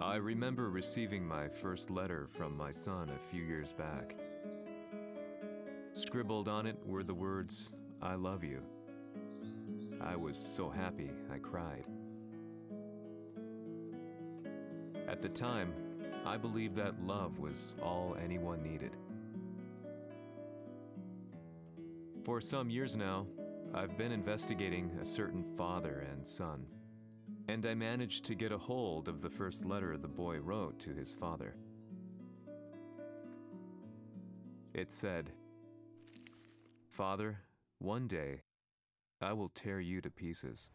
I remember receiving my first letter from my son a few years back. Scribbled on it were the words, "I love you." I was so happy I cried. At the time, I believed that love was all anyone needed. For some years now, I've been investigating a certain father and son, and I managed to get a hold of the first letter the boy wrote to his father. It said, "Father, one day, I will tear you to pieces."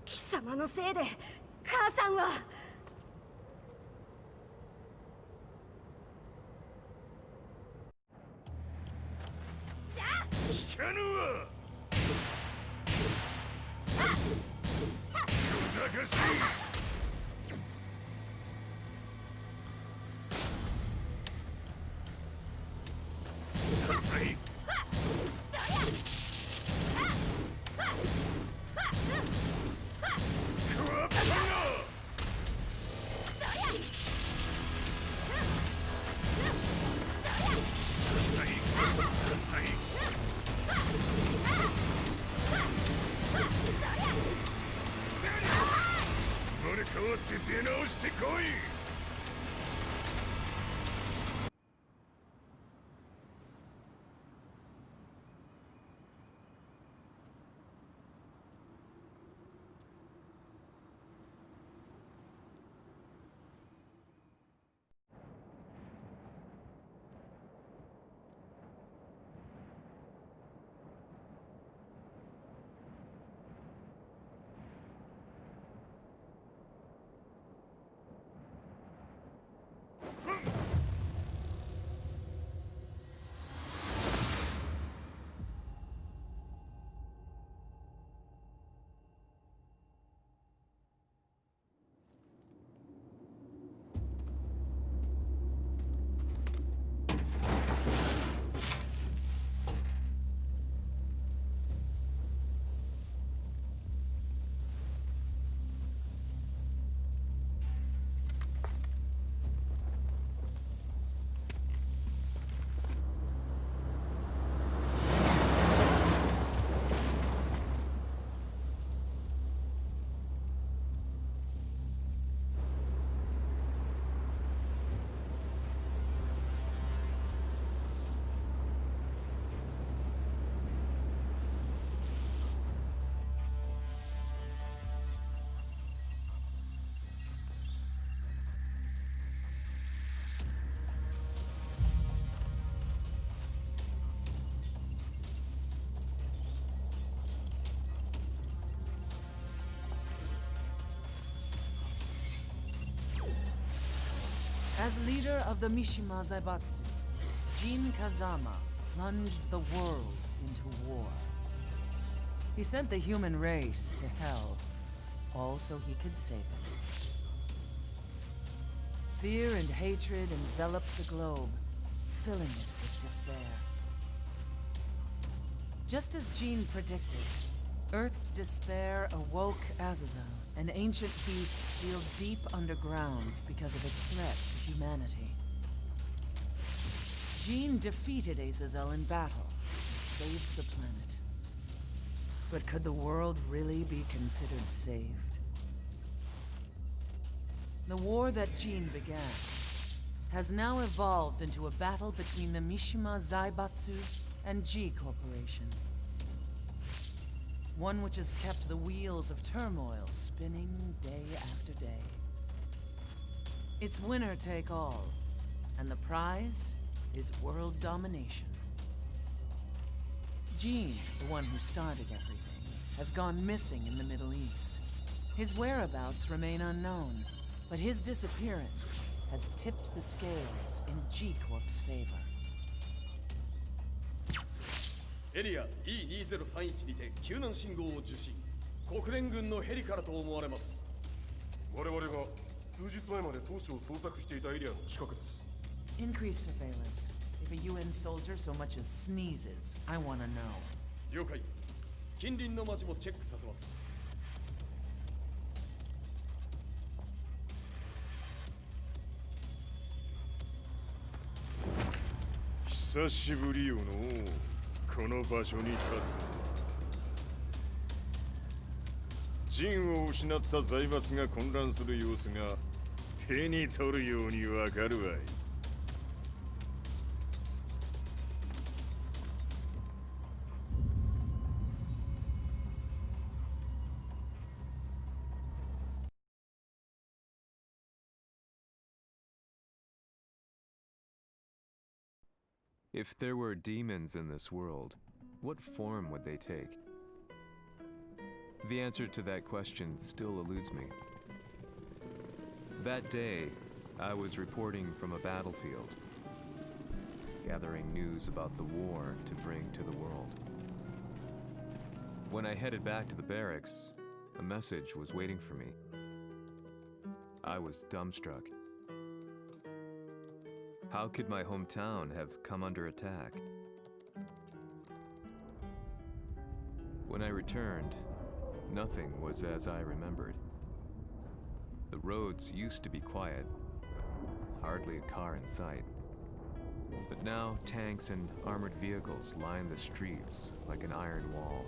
Kisamaのせいで母さんは。聞かぬわ。小賢しい。ダサい。生まれ変わって出直してこい。As leader of the Mishima Zaibatsu, Jin Kazama plunged the world into war. He sent the human race to hell, all so he could save it. Fear and hatred enveloped the globe, filling it with despair. Just as Jin predicted, Earth's despair awoke Azazel, an ancient beast sealed deep underground because of its threat to humanity. Jin defeated Azazel in battle and saved the planet. But could the world really be considered saved? The war that Jin began has now evolved into a battle between the Mishima Zaibatsu and G Corporation. One which has kept the wheels of turmoil spinning day after day. It's winner take all, and the prize is world domination. Gene, the one who started everything, has gone missing in the Middle East. His whereabouts remain unknown, but his disappearance has tipped the scales in G Corp's favor. エリア E2031 にて救難信号を受信。国連軍のヘリからと思われます。我々が数日前まで当初を捜索していたエリアの近くです。 Increase surveillance. If a UN soldier so much as sneezes, I want to know. 了解。近隣の町もチェックさせます。久しぶりよのこの場所に立つ。陣を失った財閥が混乱する様子が手に取るようにわかるわい。If there were demons in this world, what form would they take? The answer to that question still eludes me. That day, I was reporting from a battlefield, gathering news about the war to bring to the world. When I headed back to the barracks, a message was waiting for me. I was dumbstruck. How could my hometown have come under attack? When I returned, nothing was as I remembered. The roads used to be quiet, hardly a car in sight. But now tanks and armored vehicles line the streets like an iron wall.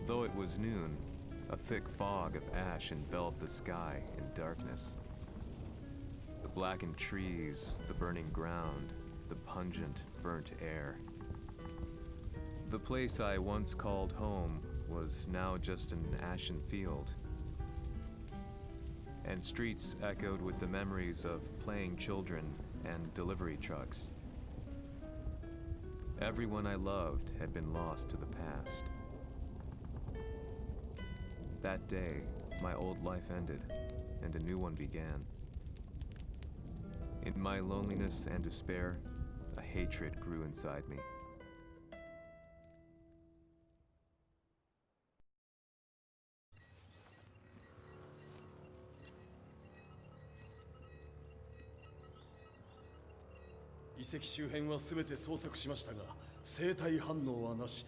Though it was noon, a thick fog of ash enveloped the sky in darkness. The blackened trees, the burning ground, the pungent, burnt air. The place I once called home was now just an ashen field, and streets echoed with the memories of playing children and delivery trucks. Everyone I loved had been lost to the past. That day, my old life ended, and a new one began. In my loneliness and despair, a hatred grew inside me.「遺跡周辺は全て捜索しましたが、生体反応はなし。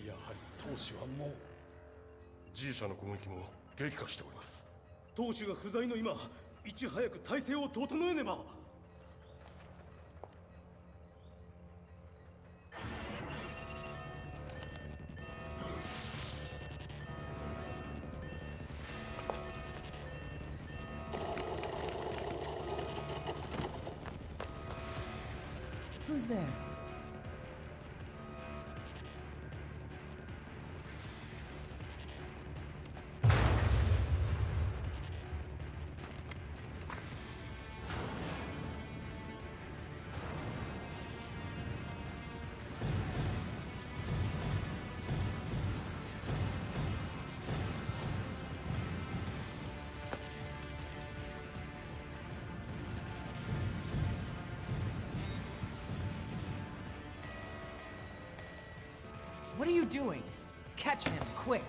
やはり当主はもう。G 社の攻撃も激化しております。当主が不在の今、いち早く体制を整えねば。Who's there? What are you doing? Catch him, quick!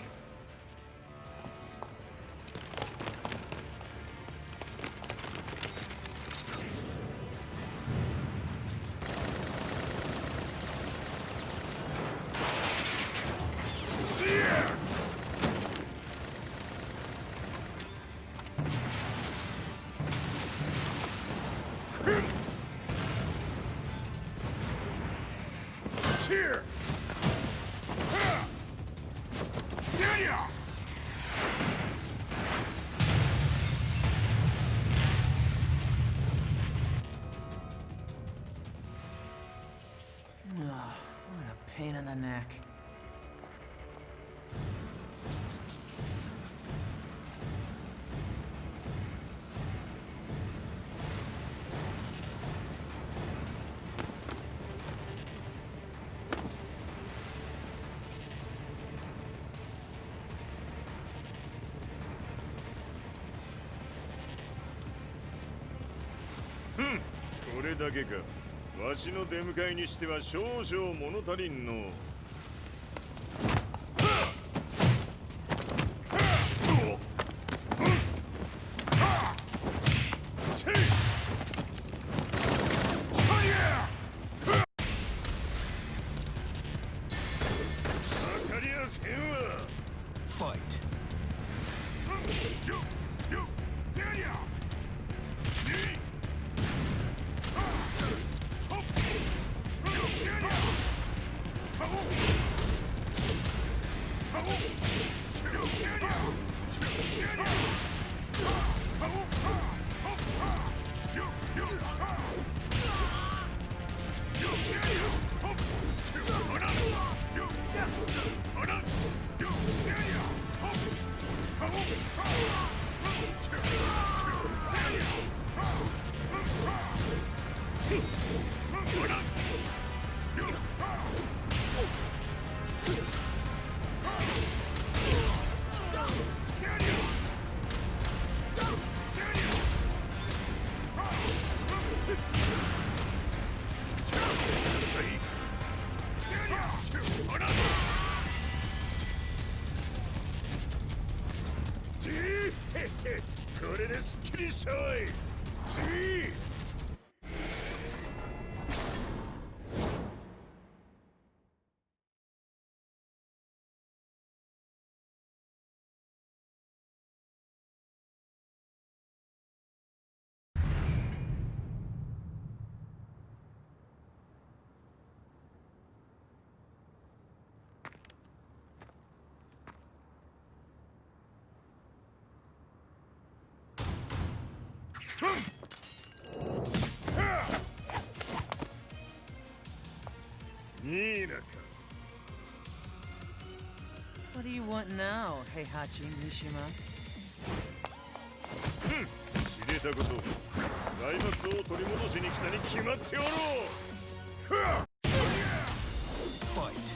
Here! What a pain in the neck. Hmm. これだけか。わしの出迎えにしては少々物足りんの。これですっきりしたわい。次。ニーナか。What do you want now, Heihachi Mishima? 知れたこと。財閥を取り戻しに来たに決まっておろう。Fight.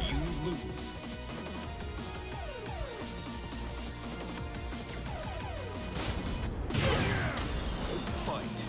You lose. Fight.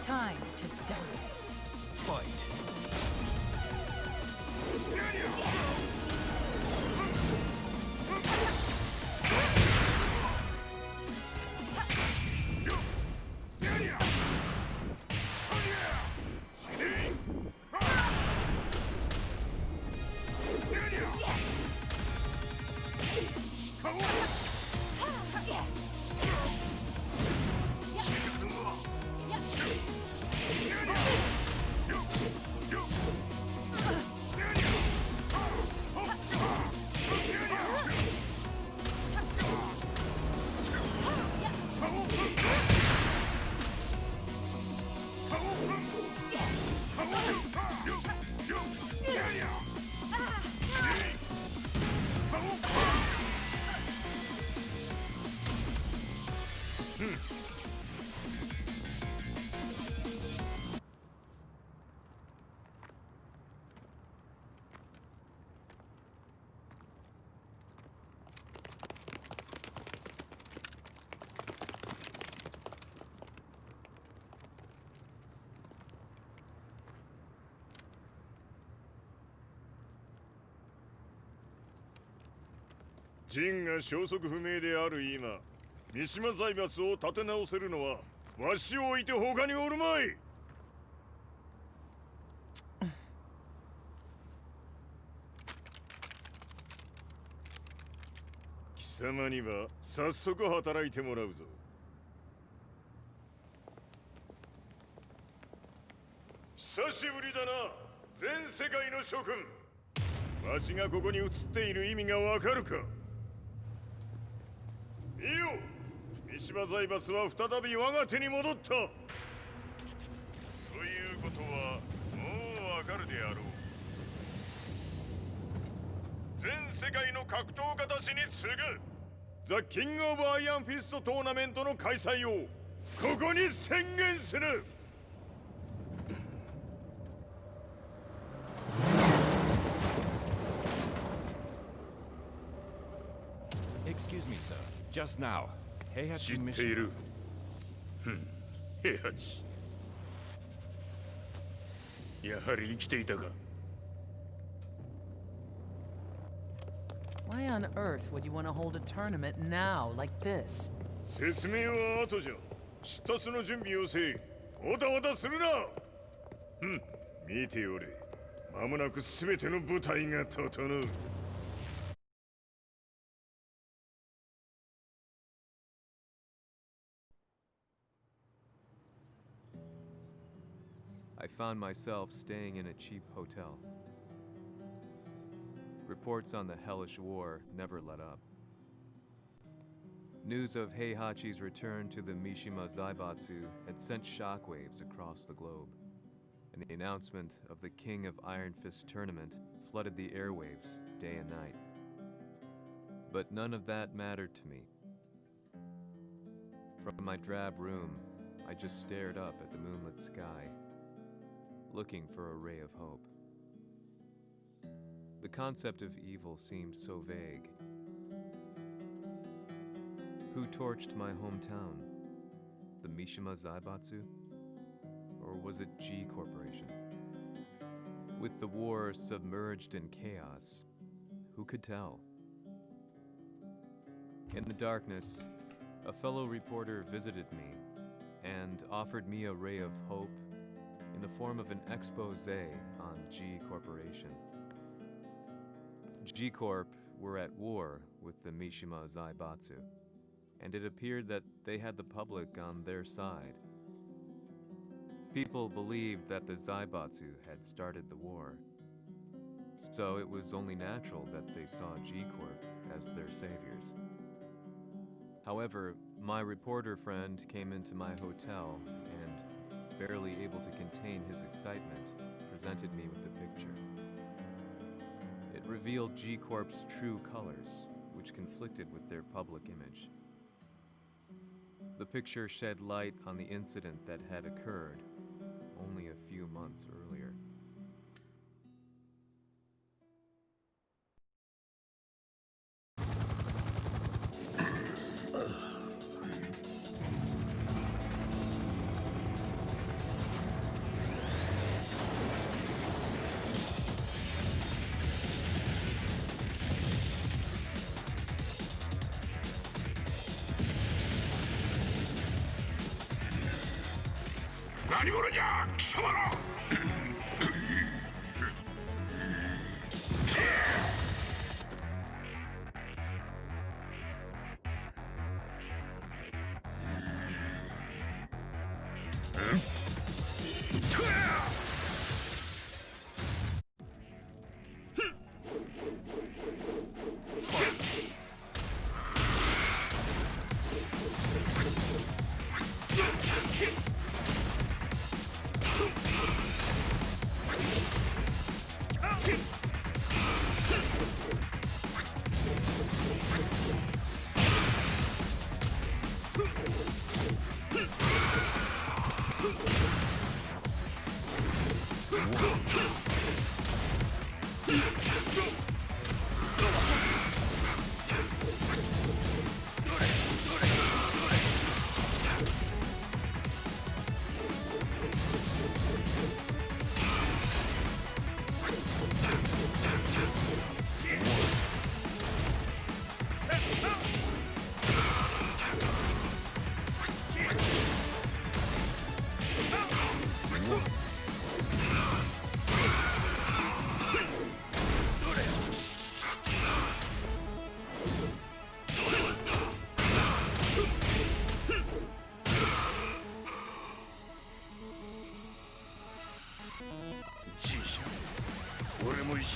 Time to die. Fight.ジンが消息不明である今、三島財閥を立て直せるのはわしを置いて他におるまい。貴様には早速働いてもらうぞ。久しぶりだな、全世界の諸君。わしがここに映っている意味がわかるか。いいよ、三島財閥は再び我が手に戻った。ということはもうわかるであろう。全世界の格闘家たちに次ぐザ・キング・オブ・アイアンフィストトーナメントの開催をここに宣言する。Excuse me, sir. Just now, 知 Heihachi ってい mission. る。平八。やはり生きていたか。Why on earth would you want to hold a tournament now, like this? 説明は後じゃ。出立の準備をせい。おたおたするな。見ておれ。間もなく全ての部隊が整う。I found myself staying in a cheap hotel. Reports on the hellish war never let up. News of Heihachi's return to the Mishima Zaibatsu had sent shockwaves across the globe, and the announcement of the King of Iron Fist tournament flooded the airwaves day and night. But none of that mattered to me. From my drab room, I just stared up at the moonlit sky, looking for a ray of hope. The concept of evil seemed so vague. Who torched my hometown? The Mishima Zaibatsu? Or was it G Corporation? With the war submerged in chaos, who could tell? In the darkness, a fellow reporter visited me and offered me a ray of hope in the form of an expose on G Corporation. G Corp were at war with the Mishima Zaibatsu, and it appeared that they had the public on their side. People believed that the Zaibatsu had started the war, so it was only natural that they saw G Corp as their saviors. However, my reporter friend came into my hotel and, barely able to contain his excitement, presented me with the picture. It revealed G Corp's true colors, which conflicted with their public image. The picture shed light on the incident that had occurred only a few months earlier.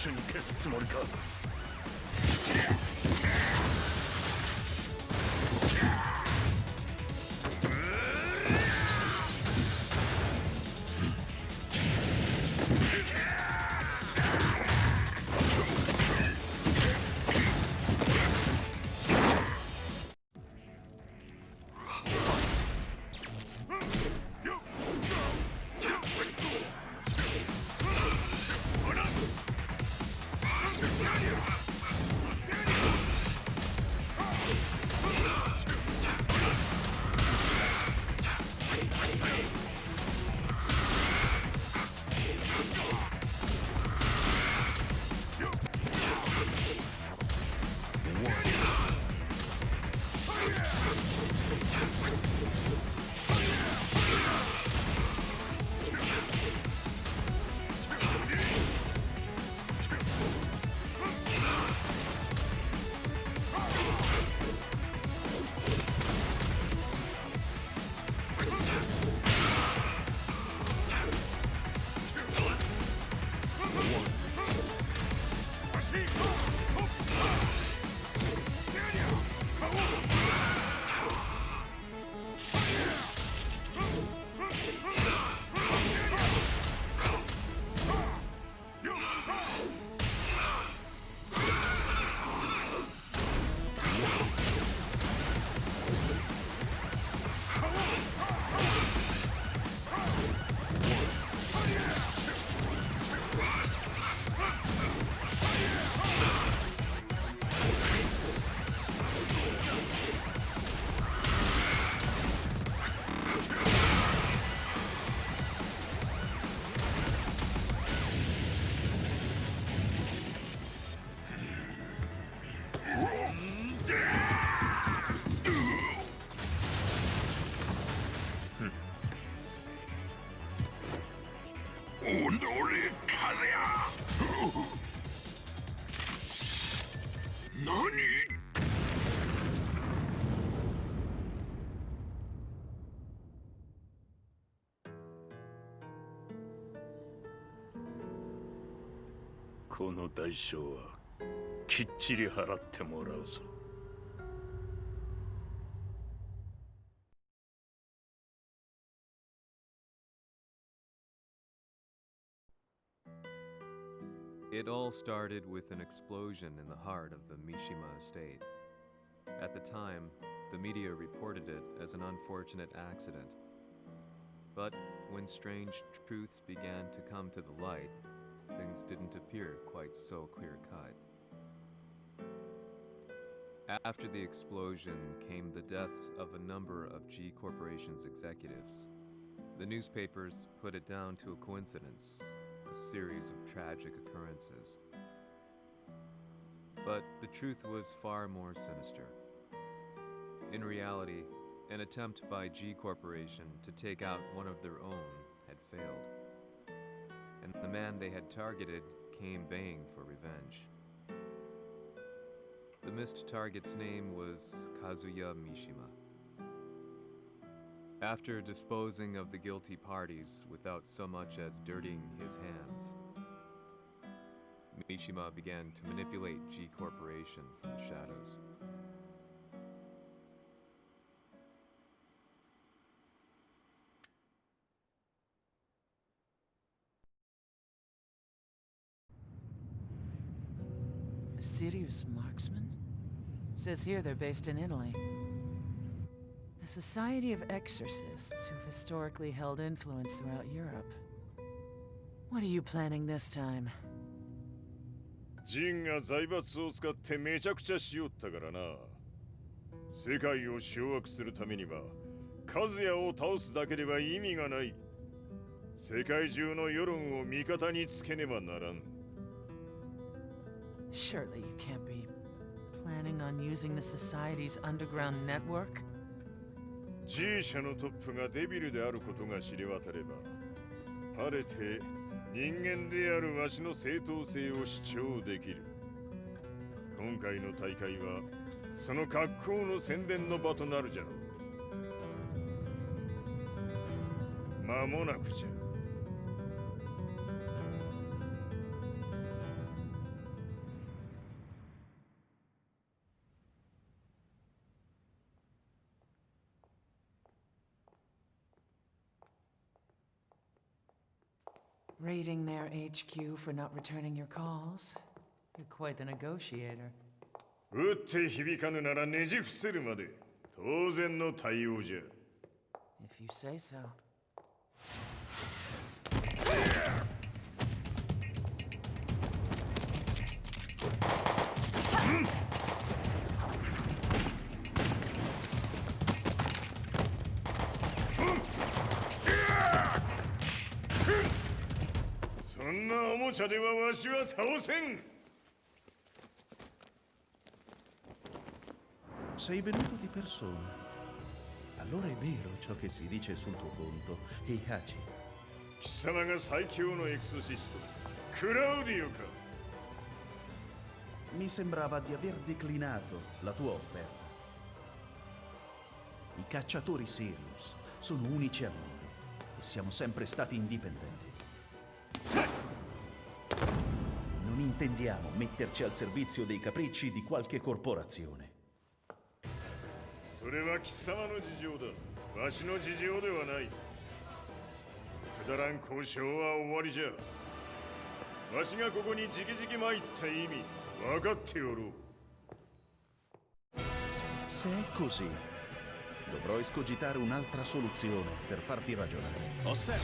緒に消すつもりか。この代償はきっちり払ってもらうぞ。It all started with an explosion in the heart of the Mishima estate. At the time, the media reported it as an unfortunate accident. But when strange truths began to come to the light, things didn't appear quite so clear-cut. After the explosion came the deaths of a number of G Corporation's executives. The newspapers put it down to a coincidence, a series of tragic occurrences. But the truth was far more sinister. In reality, an attempt by G Corporation to take out one of their own had failed. And the man they had targeted came baying for revenge. The missed target's name was Kazuya Mishima. After disposing of the guilty parties without so much as dirtying his hands, Mishima began to manipulate G Corporation from the shadows. A serious marksman? Says here they're based in Italy. A society of exorcists who've historically held influence throughout Europe. What are you planning this time? ジンが財閥を使ってめちゃくちゃしよったからな。世界を掌握するためにはカズヤを倒すだけでは意味がない。世界中の世論を味方につけねばならん。Surely you can't be planning on using the society's underground network? G 社のトップがデビルであることが知れ渡れば、晴れて人間であるわしの正当性を主張できる。今回の大会はその格好の宣伝の場となるじゃろう。間もなくじゃ。Raiding their HQ for not returning your calls. You're quite the negotiator. 打って響かぬならねじ伏せるまで当然の対応じゃ。 If you say so. そんなおもちゃではわしは倒せん。 Sei venuto di persona. Allora è vero ciò che si dice sul tuo conto, Heihachi. 貴様が最強のエクソシストクラウディオか。 Mi sembrava di aver declinato la tua offerta. I cacciatori Sirius sono unici al mondo e siamo sempre stati indipendenti. Non intendiamo metterci al servizio dei capricci di qualche corporazione. それは貴様の事情だ。わしの事情ではない。くだらん交渉は終わりじゃ。わしがここにじきじき参った意味分かっておろう。 Se è così, dovrò escogitare un'altra soluzione per farti ragionare. Osserva!